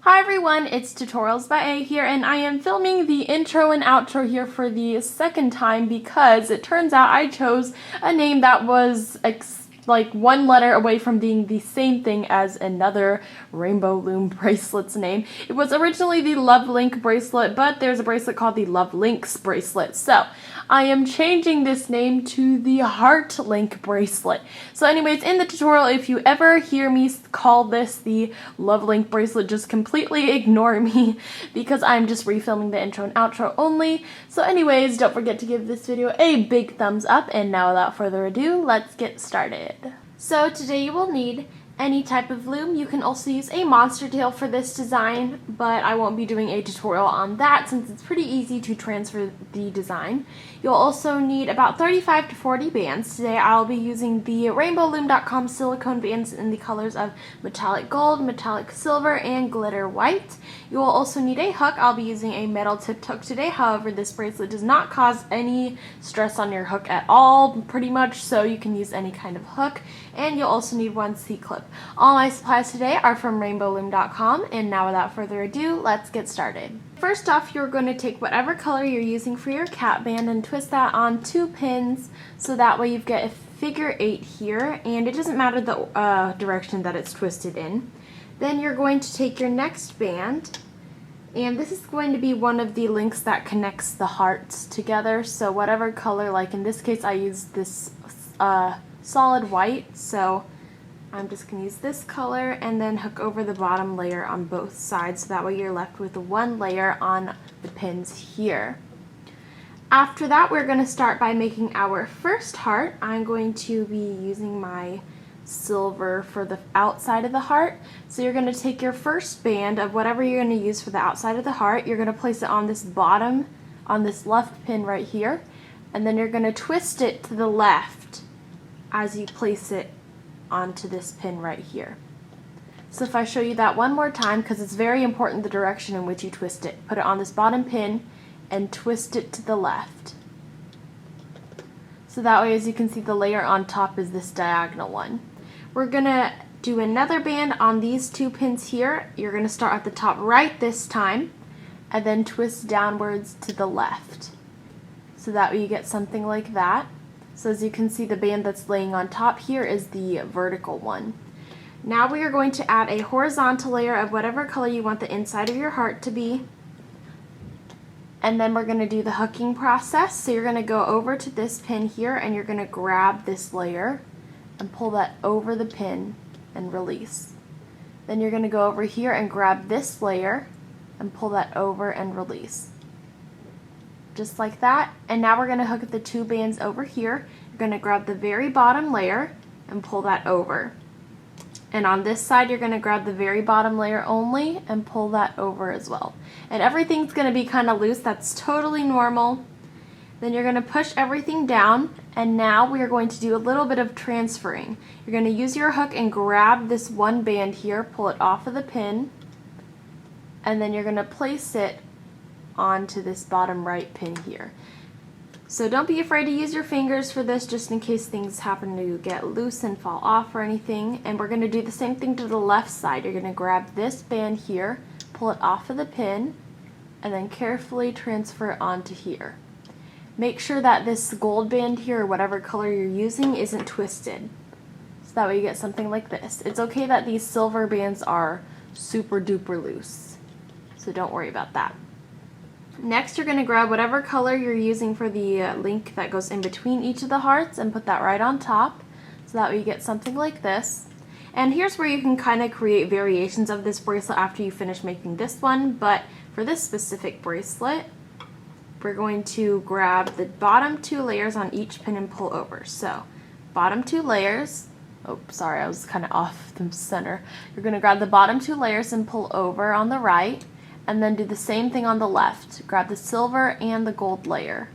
Hi everyone, it's tutorialsbya here, and I am filming the intro and outro here for the second time because it turns out I chose a name that was like one letter away from being the same thing as another Rainbow Loom bracelet's name. It was originally the HeartLink bracelet, but there's a bracelet called the HeartLink's bracelet. So I am changing this name to the HeartLink bracelet. So anyways, in the tutorial, if you ever hear me call this the HeartLink bracelet, just completely ignore me because I'm just refilming the intro and outro only. So anyways, don't forget to give this video a big thumbs up, and now without further ado, let's get started. So today you will need any type of loom. You can also use a monster tail for this design, but I won't be doing a tutorial on that since it's pretty easy to transfer the design. You'll also need about 35 to 40 bands. Today I'll be using the rainbowloom.com silicone bands in the colors of metallic gold, metallic silver, and glitter white. You will also need a hook. I'll be using a metal tipped hook today. However, this bracelet does not cause any stress on your hook at all, pretty much, so you can use any kind of hook. And you'll also need one C-clip. All my supplies today are from rainbowloom.com, and now without further ado, let's get started. First off, you're going to take whatever color you're using for your cap band and twist that on 2 pins, so that way you get a figure 8 here, and it doesn't matter the direction that it's twisted in. Then you're going to take your next band, and this is going to be one of the links that connects the hearts together, so whatever color, like in this case I used this solid white, so I'm just going to use this color and then hook over the bottom layer on both sides, so that way you're left with one layer on the pins here. After that, we're going to start by making our first heart. I'm going to be using my silver for the outside of the heart. So you're going to take your first band of whatever you're going to use for the outside of the heart, you're going to place it on this bottom, on this left pin right here, and then you're going to twist it to the left as you place it onto this pin right here. So if I show you that one more time, because it's very important the direction in which you twist it. Put it on this bottom pin and twist it to the left. So that way, as you can see, the layer on top is this diagonal one. We're going to do another band on these 2 pins here. You're going to start at the top right this time and then twist downwards to the left. So that way you get something like that. So as you can see, the band that's laying on top here is the vertical one. Now we are going to add a horizontal layer of whatever color you want the inside of your heart to be. And then we're going to do the hooking process. So you're going to go over to this pin here and you're going to grab this layer and pull that over the pin and release. Then you're going to go over here and grab this layer and pull that over and release. Just like that. And now we're going to hook the 2 bands over here. You're going to grab the very bottom layer and pull that over. And on this side, you're going to grab the very bottom layer only and pull that over as well. And everything's going to be kind of loose. That's totally normal. Then you're going to push everything down, and now we are going to do a little bit of transferring. You're going to use your hook and grab this one band here, pull it off of the pin, and then you're going to place it onto this bottom right pin here. So don't be afraid to use your fingers for this, just in case things happen to get loose and fall off or anything. And we're going to do the same thing to the left side. You're going to grab this band here, pull it off of the pin, and then carefully transfer it onto here. Make sure that this gold band here, or whatever color you're using, isn't twisted. So that way you get something like this. It's okay that these silver bands are super duper loose, so don't worry about that. Next, you're going to grab whatever color you're using for the link that goes in between each of the hearts and put that right on top, so that way you get something like this. And here's where you can kind of create variations of this bracelet after you finish making this one, but for this specific bracelet, we're going to grab the bottom 2 layers on each pin and pull over. So, bottom 2 layers, oh sorry, I was kind of off the center. You're going to grab the bottom 2 layers and pull over on the right, and then do the same thing on the left. Grab the silver and the gold layer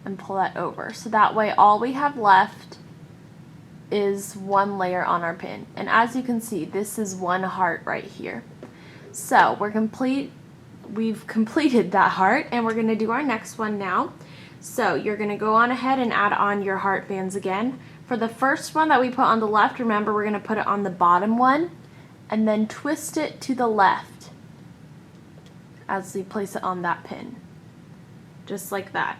and pull that over. So that way all we have left is 1 layer on our pin. And as you can see, this is 1 heart right here. So we've completed that heart, and we're going to do our next one now. So you're going to go on ahead and add on your heart bands again. For the first one that we put on the left, remember we're going to put it on the bottom one, and then twist it to the left as we place it on that pin, just like that.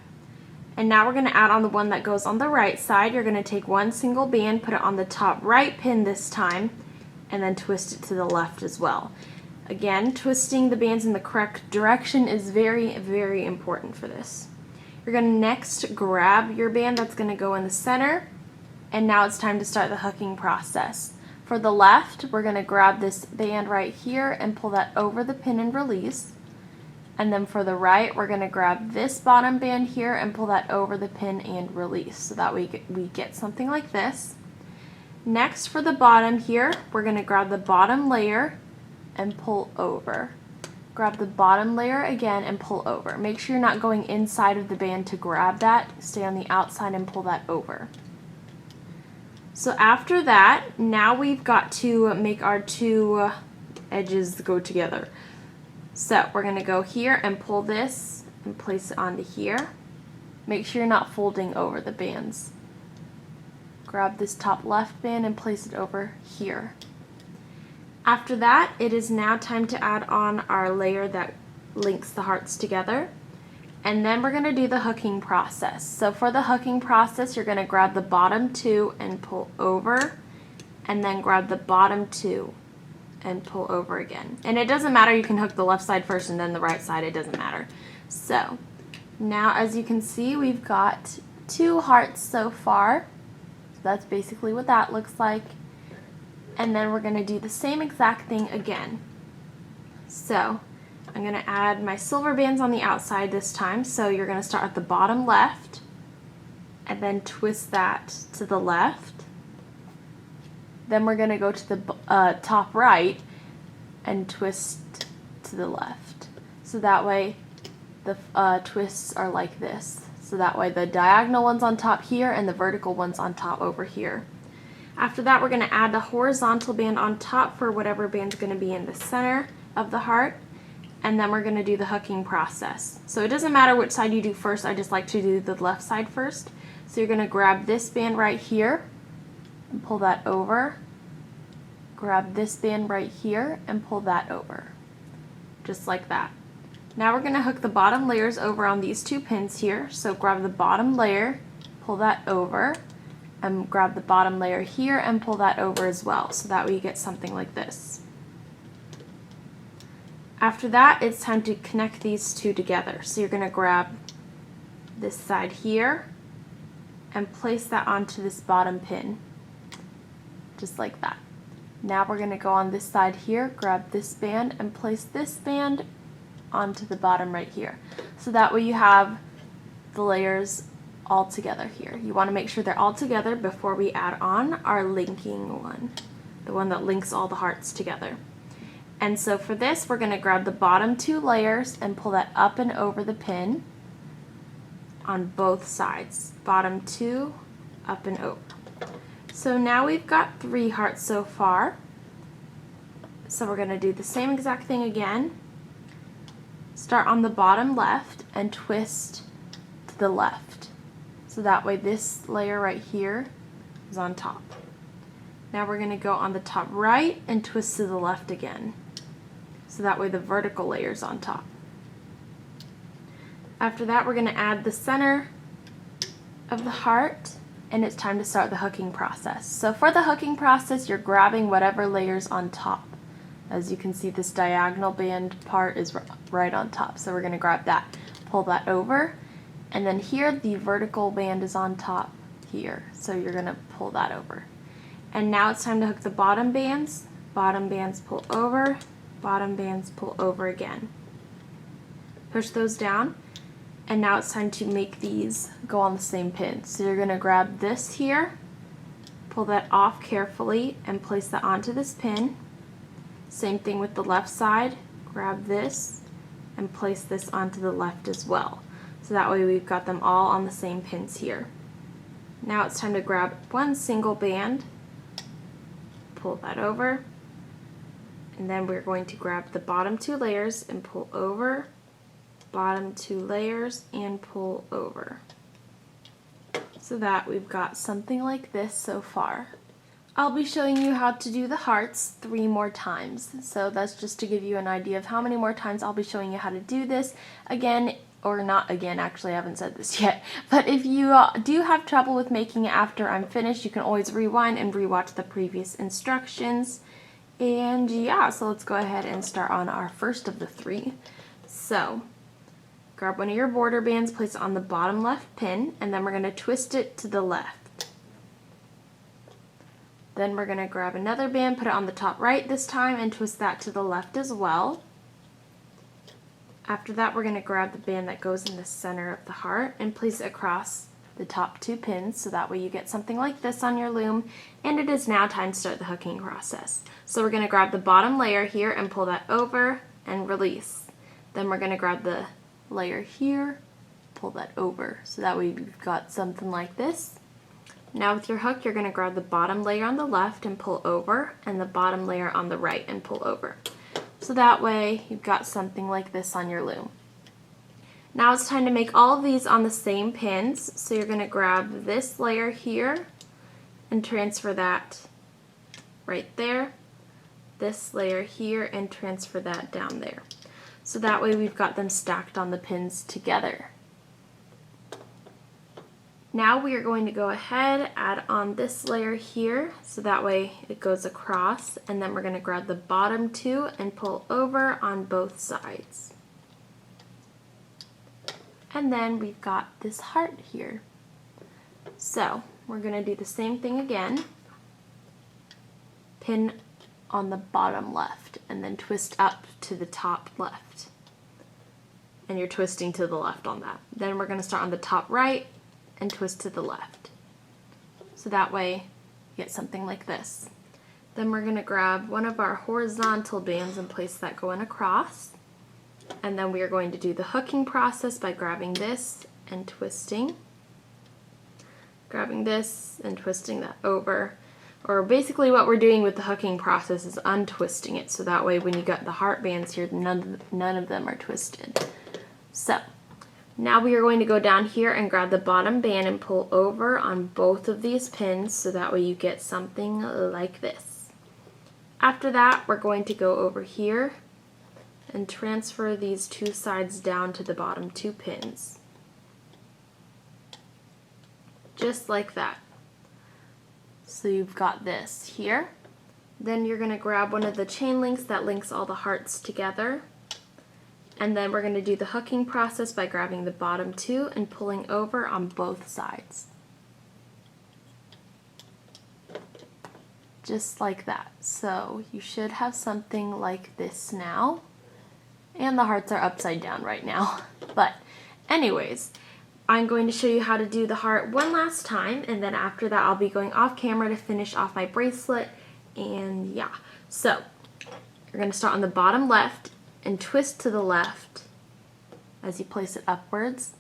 And now we're going to add on the one that goes on the right side. You're going to take one single band, put it on the top right pin this time, and then twist it to the left as well. Again, twisting the bands in the correct direction is very, very important for this. You're going to next grab your band that's going to go in the center, and now it's time to start the hooking process. For the left, we're going to grab this band right here and pull that over the pin and release. And then for the right, we're going to grab this bottom band here and pull that over the pin and release, so that we get something like this. Next, for the bottom here, we're going to grab the bottom layer and pull over. Grab the bottom layer again and pull over. Make sure you're not going inside of the band to grab that. Stay on the outside and pull that over. So after that, now we've got to make our two edges go together. So we're going to go here and pull this and place it onto here. Make sure you're not folding over the bands. Grab this top left band and place it over here. After that, it is now time to add on our layer that links the hearts together. And then we're going to do the hooking process. So for the hooking process, you're going to grab the bottom two and pull over, and then grab the bottom two and pull over again. And it doesn't matter, you can hook the left side first and then the right side, it doesn't matter. So now, as you can see, we've got two hearts so far. So that's basically what that looks like. And then we're going to do the same exact thing again. So I'm going to add my silver bands on the outside this time. So you're going to start at the bottom left and then twist that to the left. Then we're going to go to the top right and twist to the left. So that way the twists are like this. So that way the diagonal one's on top here and the vertical one's on top over here. After that, we're going to add the horizontal band on top for whatever band's going to be in the center of the heart. And then we're going to do the hooking process. So it doesn't matter which side you do first, I just like to do the left side first. So you're going to grab this band right here and pull that over. Grab this band right here and pull that over. Just like that. Now we're going to hook the bottom layers over on these two pins here. So grab the bottom layer, pull that over, and grab the bottom layer here and pull that over as well. So that way you get something like this. After that, it's time to connect these two together. So you're going to grab this side here and place that onto this bottom pin, just like that. Now we're going to go on this side here, grab this band and place this band onto the bottom right here. So that way you have the layers all together here. You want to make sure they're all together before we add on our linking one, the one that links all the hearts together. And so for this, we're going to grab the bottom two layers and pull that up and over the pin on both sides. Bottom two, up and over. So now we've got 3 hearts so far. So we're going to do the same exact thing again. Start on the bottom left and twist to the left. So that way this layer right here is on top. Now we're going to go on the top right and twist to the left again. So that way the vertical layer is on top. After that, we're going to add the center of the heart, and it's time to start the hooking process. So for the hooking process, you're grabbing whatever layer's on top. As you can see, this diagonal band part is right on top. So we're going to grab that, pull that over, and then here the vertical band is on top here. So you're going to pull that over. And now it's time to hook the bottom bands. Bottom bands pull over, bottom bands pull over again. Push those down, and now it's time to make these go on the same pin. So you're going to grab this here, pull that off carefully, and place that onto this pin. Same thing with the left side. Grab this and place this onto the left as well. So that way we've got them all on the same pins here. Now it's time to grab one single band, pull that over, and then we're going to grab the bottom 2 layers and pull over, bottom 2 layers and pull over. So that we've got something like this so far. I'll be showing you how to do the hearts 3 more times. So that's just to give you an idea of how many more times I'll be showing you how to do this. Again, or not again, actually I haven't said this yet, but if you do have trouble with making it after I'm finished, you can always rewind and rewatch the previous instructions. And yeah, so let's go ahead and start on our first of the 3. So grab one of your border bands, place it on the bottom left pin, and then we're going to twist it to the left. Then we're going to grab another band, put it on the top right this time, and twist that to the left as well. After that, we're going to grab the band that goes in the center of the heart and place it across the top 2 pins, so that way you get something like this on your loom. And it is now time to start the hooking process. So we're going to grab the bottom layer here and pull that over and release. Then we're going to grab the layer here, pull that over, so that way you've got something like this. Now with your hook, you're going to grab the bottom layer on the left and pull over, and the bottom layer on the right and pull over. So that way you've got something like this on your loom. Now it's time to make all of these on the same pins. So you're going to grab this layer here and transfer that right there, this layer here, and transfer that down there. So that way we've got them stacked on the pins together. Now we are going to go ahead, add on this layer here, so that way it goes across, and then we're going to grab the bottom 2 and pull over on both sides. And then we've got this heart here. So we're going to do the same thing again, pin on the bottom left, and then twist up to the top left. And you're twisting to the left on that. Then we're going to start on the top right and twist to the left. So that way you get something like this. Then we're going to grab one of our horizontal bands and place that going across. And then we are going to do the hooking process by grabbing this and twisting. Grabbing this and twisting that over. Or basically what we're doing with the hooking process is untwisting it, so that way when you got the heart bands here, none of them are twisted. So now we are going to go down here and grab the bottom band and pull over on both of these pins, so that way you get something like this. After that, we're going to go over here and transfer these 2 sides down to the bottom 2 pins. Just like that. So you've got this here. Then you're going to grab one of the chain links that links all the hearts together. And then we're going to do the hooking process by grabbing the bottom 2 and pulling over on both sides. Just like that. So you should have something like this now. And the hearts are upside down right now. But anyways, I'm going to show you how to do the heart one last time, and then after that I'll be going off camera to finish off my bracelet. And yeah, so you're going to start on the bottom left and twist to the left as you place it upwards.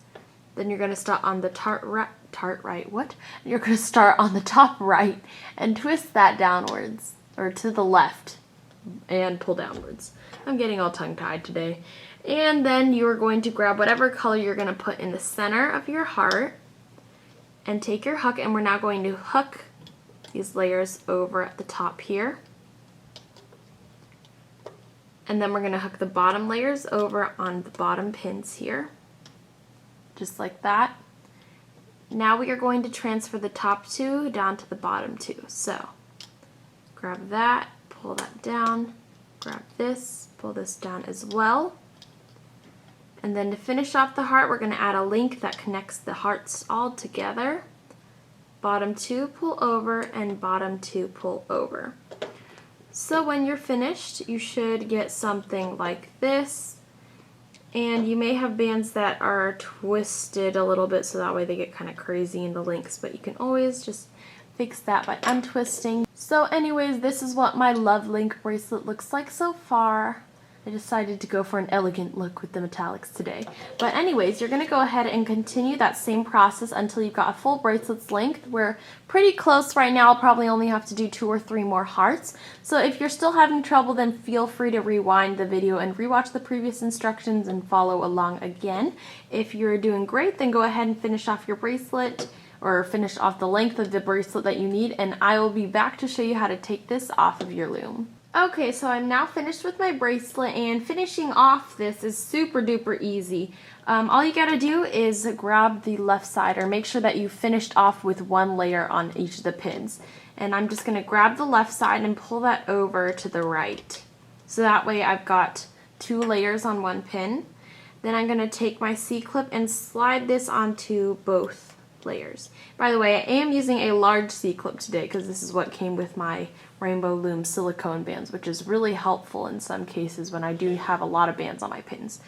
Then you're going to start on the You're going to start on the top right and twist that downwards, or to the left, and pull downwards. I'm getting all tongue-tied today. And then you're going to grab whatever color you're going to put in the center of your heart and take your hook, and we're now going to hook these layers over at the top here. And then we're going to hook the bottom layers over on the bottom pins here, just like that. Now we are going to transfer the top 2 down to the bottom 2. So grab that, pull that down, grab this, pull this down as well. And then to finish off the heart, we're going to add a link that connects the hearts all together. Bottom 2, pull over, and bottom 2, pull over. So when you're finished, you should get something like this. And you may have bands that are twisted a little bit, so that way they get kind of crazy in the links, but you can always just fix that by untwisting. So anyways, this is what my Love Link bracelet looks like so far. I decided to go for an elegant look with the metallics today. But anyways, you're going to go ahead and continue that same process until you've got a full bracelet's length. We're pretty close right now. I'll probably only have to do 2 or 3 more hearts. So if you're still having trouble, then feel free to rewind the video and rewatch the previous instructions and follow along again. If you're doing great, then go ahead and finish off your bracelet or finished off the length of the bracelet that you need, and I will be back to show you how to take this off of your loom. Okay, so I'm now finished with my bracelet, and finishing off this is super duper easy. All you gotta do is grab the left side, or make sure that you finished off with one layer on each of the pins. And I'm just gonna grab the left side and pull that over to the right. So that way I've got 2 layers on one pin. Then I'm gonna take my C-clip and slide this onto both layers. By the way, I am using a large C-clip today because this is what came with my Rainbow Loom silicone bands, which is really helpful in some cases when I do have a lot of bands on my pins.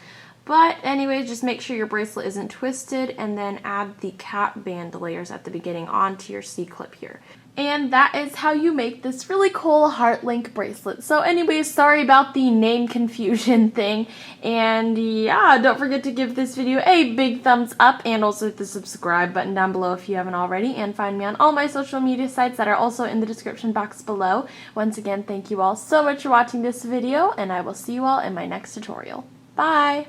But anyways, just make sure your bracelet isn't twisted, and then add the cap band layers at the beginning onto your C-clip here. And that is how you make this really cool HeartLink bracelet. So anyways, sorry about the name confusion thing. And yeah, don't forget to give this video a big thumbs up, and also hit the subscribe button down below if you haven't already. And find me on all my social media sites that are also in the description box below. Once again, thank you all so much for watching this video, and I will see you all in my next tutorial. Bye!